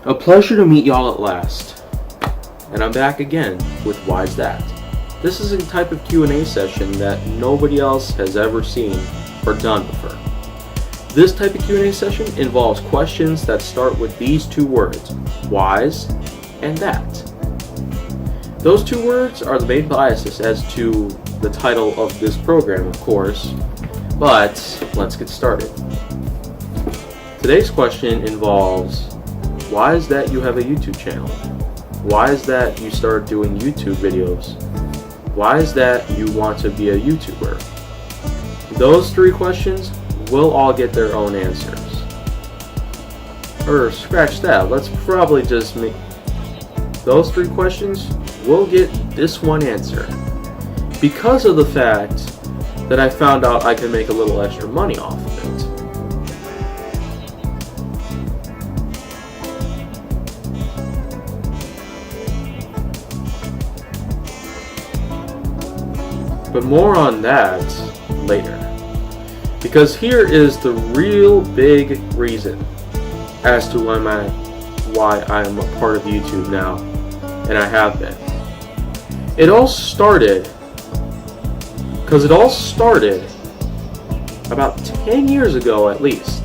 A pleasure to meet y'all at last. And I'm back again with Why's That? This is a type of Q&A session that nobody else has ever seen or done before. This type of Q&A session involves questions that start with these two words, whys and that. Those two words are the main biases as to the title of this program, of course, but let's get started. Today's question involves, why is that you have a YouTube channel? Why is that you started doing YouTube videos? Why is that you want to be a YouTuber? Those three questions will all get their own answers. Or scratch that, let's probably just make those three questions will get this one answer. Because of the fact that I found out I can make a little extra money off of it. But more on that later. Because here is the real big reason as to why I am a part of YouTube now, and I have been. It all started about 10 years ago at least.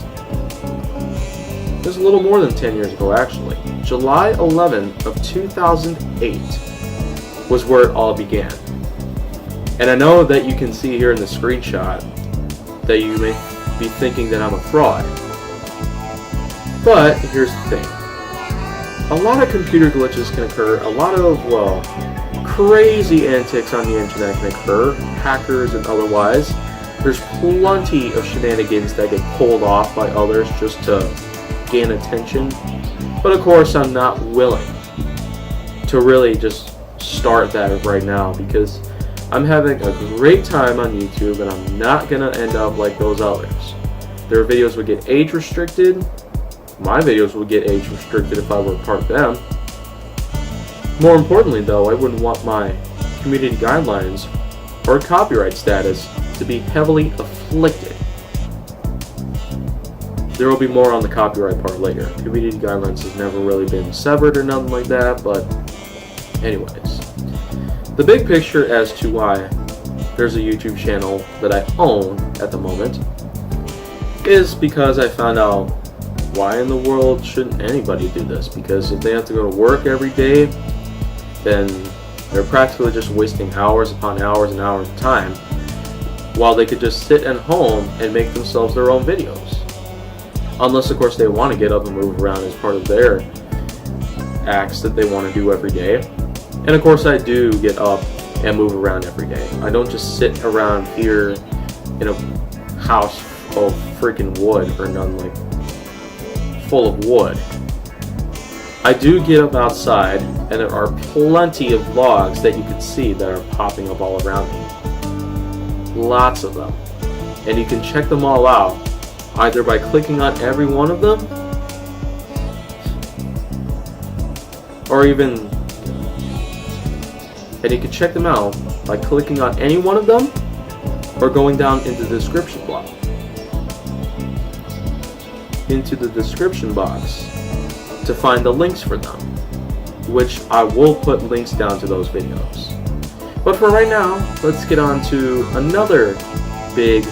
It was a little more than 10 years ago actually. July 11th of 2008 was where it all began. And I know that you can see here in the screenshot that you may be thinking that I'm a fraud. But here's the thing. A lot of computer glitches can occur, a lot of, crazy antics on the internet can occur, hackers and otherwise. There's plenty of shenanigans that get pulled off by others just to gain attention. But of course I'm not willing to really just start that right now because I'm having a great time on YouTube and I'm not gonna end up like those others. Their videos would get age restricted. My videos would get age restricted if I were a part of them. More importantly though, I wouldn't want my community guidelines or copyright status to be heavily afflicted. There will be more on the copyright part later. Community guidelines has never really been severed or nothing like that, but anyways. The big picture as to why there's a YouTube channel that I own at the moment is because I found out why in the world shouldn't anybody do this? Because if they have to go to work every day, then they're practically just wasting hours upon hours and hours of time while they could just sit at home and make themselves their own videos. Unless of course they want to get up and move around as part of their acts that they want to do every day. And of course I do get up and move around every day. I don't just sit around here in a house full of freaking wood or nothing like full of wood. I do get up outside and there are plenty of logs that you can see that are popping up all around me. Lots of them. And you can check them all out either by clicking on every one of them or even and you can check them out by clicking on any one of them or going down into the description box. Into the description box to find the links for them, which I will put links down to those videos. But for right now, let's get on to another big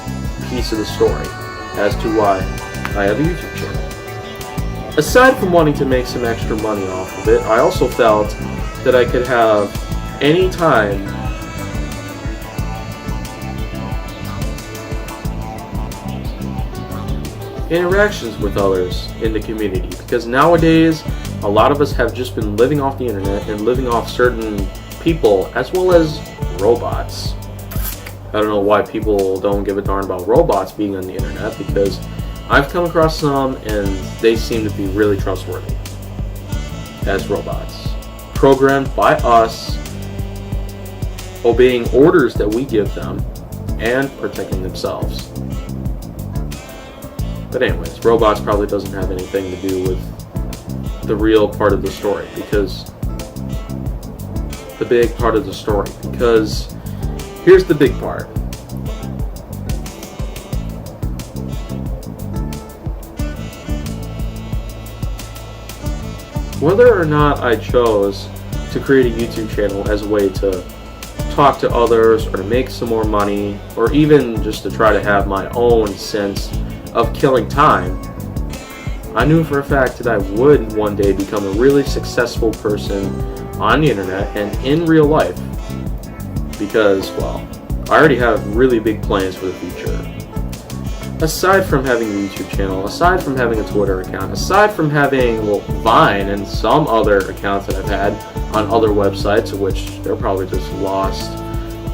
piece of the story as to why I have a YouTube channel. Aside from wanting to make some extra money off of it, I also felt that I could have any time interactions with others in the community, because nowadays a lot of us have just been living off the internet and living off certain people as well as robots. I don't know why people don't give a darn about robots being on the internet, because I've come across some and they seem to be really trustworthy as robots, programmed by us, obeying orders that we give them, and protecting themselves. But anyways, robots probably doesn't have anything to do with the real part of the story, because the big part of the story, because here's the big part. whether or not I chose to create a YouTube channel as a way to talk to others or to make some more money, or even just to try to have my own sense of killing time, I knew for a fact that I would one day become a really successful person on the internet and in real life, because, well, I already have really big plans for the future. Aside from having a YouTube channel, aside from having a Twitter account, aside from having, well, Vine and some other accounts that I've had on other websites, which they're probably just lost,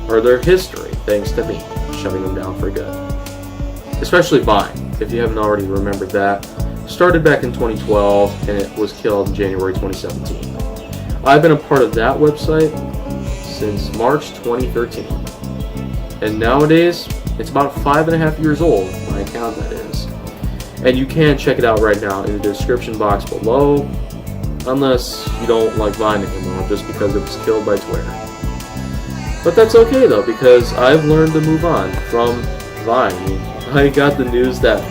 or their history, thanks to me shutting them down for good. Especially Vine, if you haven't already remembered that. Started back in 2012, and it was killed in January 2017. I've been a part of that website since March 2013. And nowadays, it's about 5.5 years old, my account that is. And you can check it out right now in the description box below, unless you don't like Vine anymore, just because it was killed by Twitter. But that's okay though, because I've learned to move on from Vine. I got the news that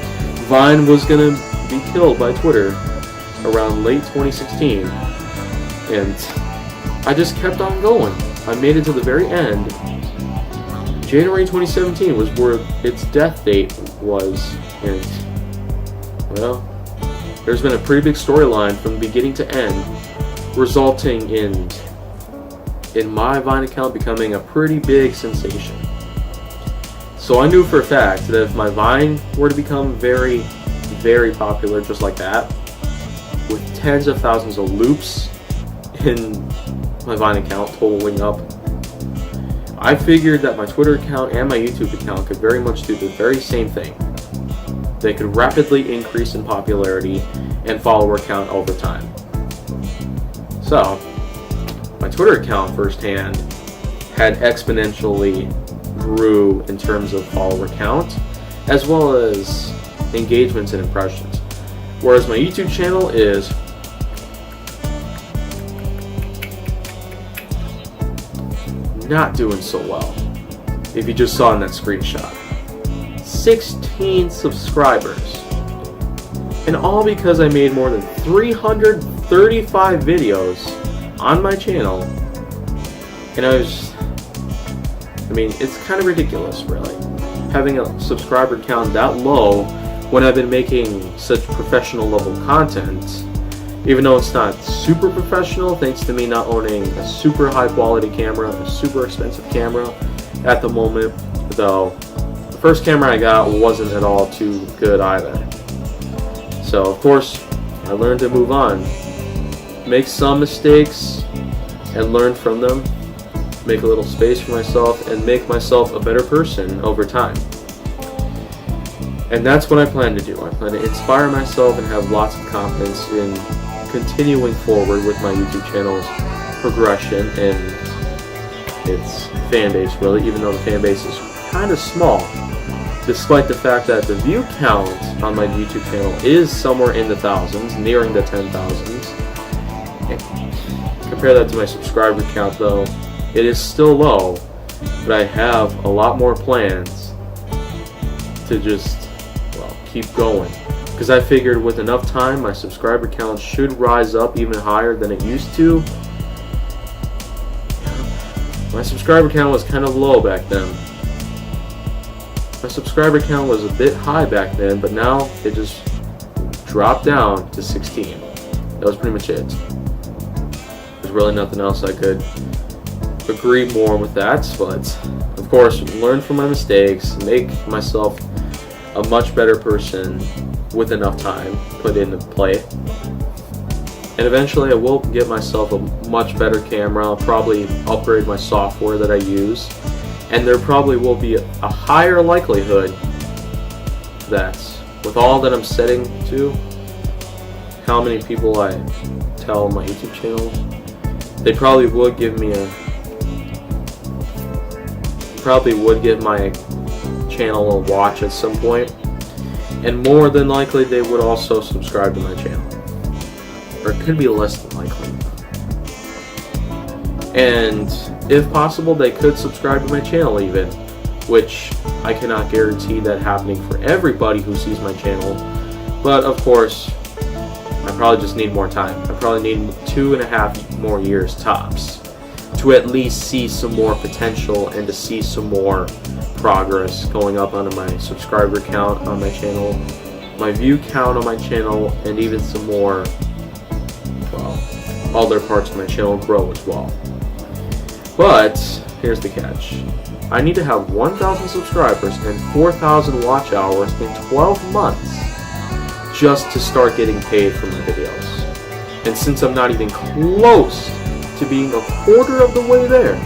Vine was gonna be killed by Twitter around late 2016, and I just kept on going. I made it to the very end. January 2017 was where its death date was, and, well, there's been a pretty big storyline from beginning to end, resulting in my Vine account becoming a pretty big sensation. So I knew for a fact that if my Vine were to become very, very popular just like that, with tens of thousands of loops in my Vine account totaling up, I figured that my Twitter account and my YouTube account could very much do the very same thing. They could rapidly increase in popularity and follower count over time. So, my Twitter account firsthand had exponentially grew in terms of follower count, as well as engagements and impressions. Whereas my YouTube channel is not doing so well. If you just saw in that screenshot, 16 subscribers, and all because I made more than 335 videos on my channel, and I mean, it's kind of ridiculous, really, having a subscriber count that low when I've been making such professional level content. Even though it's not super professional, thanks to me not owning a super high quality camera, a super expensive camera at the moment, though the first camera I got wasn't at all too good either. So of course, I learned to move on, make some mistakes and learn from them, make a little space for myself, and make myself a better person over time. And that's what I plan to do. I plan to inspire myself and have lots of confidence in continuing forward with my YouTube channel's progression and its fan base, really, even though the fan base is kind of small, despite the fact that the view count on my YouTube channel is somewhere in the thousands, nearing the 10,000s. Compare that to my subscriber count, though, it is still low, but I have a lot more plans to just, well, keep going. Because I figured with enough time, my subscriber count should rise up even higher than it used to. My subscriber count was kind of low back then. My subscriber count was a bit high back then, but now it just dropped down to 16. That was pretty much it. There's really nothing else I could agree more with that, but of course, learn from my mistakes, make myself a much better person with enough time put into play. And eventually I will get myself a much better camera. I'll probably upgrade my software that I use, and there probably will be a higher likelihood that with all that I'm setting to, how many people I tell on my YouTube channel, they probably would give my channel a watch at some point. And more than likely, they would also subscribe to my channel. Or it could be less than likely. And if possible, they could subscribe to my channel even, which I cannot guarantee that happening for everybody who sees my channel. But of course, I'm probably just need more time. I probably need 2.5 more years tops to at least see some more potential and to see some more progress going up onto my subscriber count on my channel, my view count on my channel, and even some more, well, other parts of my channel grow as well. But here's the catch. I need to have 1,000 subscribers and 4,000 watch hours in 12 months just to start getting paid for my videos. And since I'm not even close to being a quarter of the way there,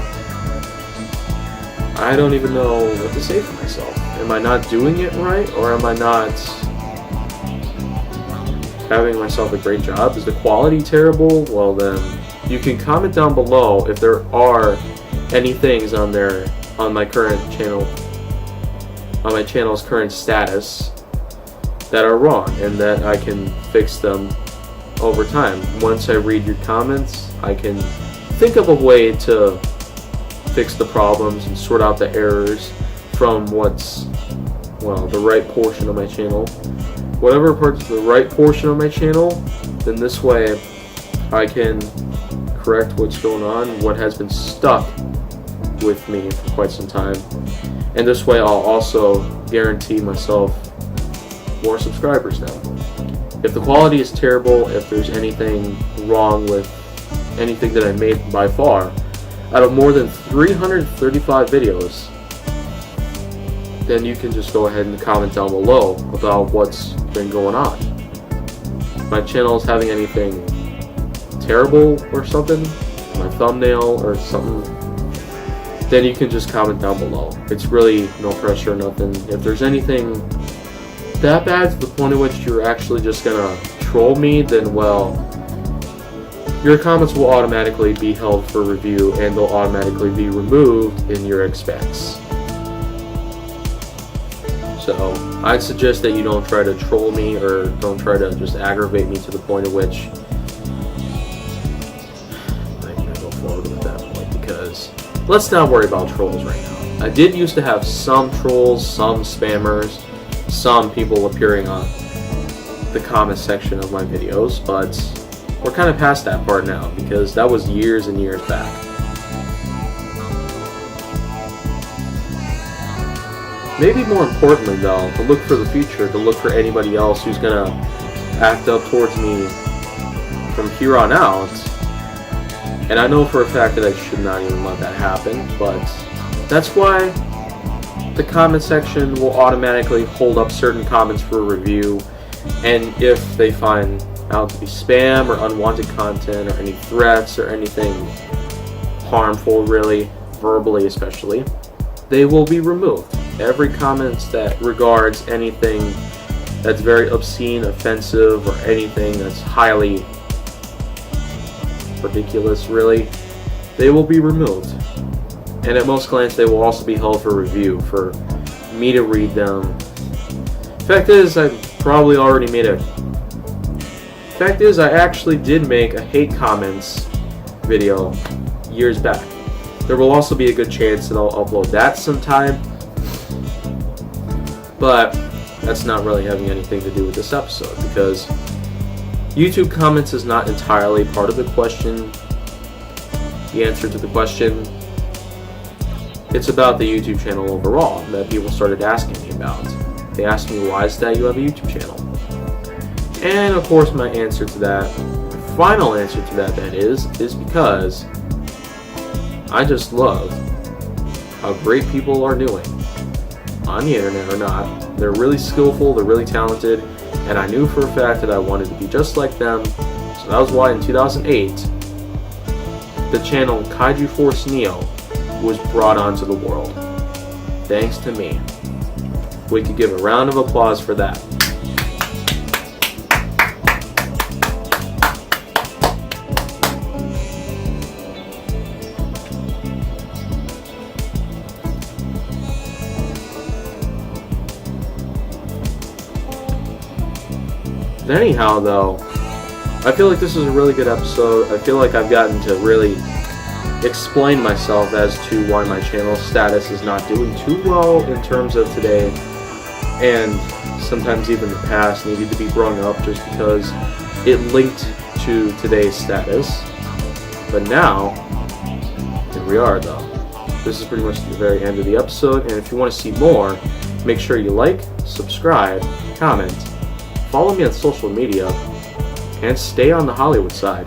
I don't even know what to say for myself. Am I not doing it right, or am I not having myself a great job? Is the quality terrible? Well then, you can comment down below if there are any things on my current channel, on my channel's current status, that are wrong and that I can fix them over time. Once I read your comments, I can think of a way to fix the problems and sort out the errors from what's, well, the right portion of my channel. Whatever part's the right portion of my channel, then this way I can correct what's going on, what has been stuck with me for quite some time. And this way I'll also guarantee myself more subscribers now. If the quality is terrible, if there's anything wrong with anything that I made by far, out of more than 335 videos, then you can just go ahead and comment down below about what's been going on. If my channel is having anything terrible or something, my thumbnail or something, then you can just comment down below. It's really no pressure or nothing. If there's anything that bad to the point at which you're actually just gonna troll me, then well, your comments will automatically be held for review and they'll automatically be removed in your expects. So I'd suggest that you don't try to troll me or don't try to just aggravate me to the point at which I'm gonna go forward with that point, because let's not worry about trolls right now. I did used to have some trolls, some spammers, some people appearing on the comment section of my videos, but we're kind of past that part now because that was years and years back. Maybe more importantly though, to look for the future, to look for anybody else who's gonna act up towards me from here on out. And I know for a fact that I should not even let that happen, but that's why the comment section will automatically hold up certain comments for review, and if they find out to be spam or unwanted content or any threats or anything harmful, really, verbally especially, they will be removed. Every comment that regards anything that's very obscene, offensive, or anything that's highly ridiculous, really, they will be removed. And at most glance, they will also be held for review, for me to read them. Fact is, I probably already made a... Fact is, I actually did make a hate comments video years back. There will also be a good chance that I'll upload that sometime, but that's not really having anything to do with this episode, because YouTube comments is not entirely part of the question, the answer to the question. It's about the YouTube channel overall that people started asking me about. They asked me, why is that you have a YouTube channel? And of course my answer to that, my final answer to that is because I just love how great people are doing on the internet or not. They're really skillful, they're really talented, and I knew for a fact that I wanted to be just like them. So that was why in 2008, the channel Kaiju Force Neo was brought onto the world. Thanks to me. We could give a round of applause for that. Anyhow, though, I feel like this is a really good episode. I feel like I've gotten to really explain myself as to why my channel status is not doing too well in terms of today, and sometimes even the past needed to be brought up just because it linked to today's status. But now, here we are though. This is pretty much the very end of the episode, and if you want to see more, make sure you like, subscribe, comment, follow me on social media, and stay on the Hollywood side.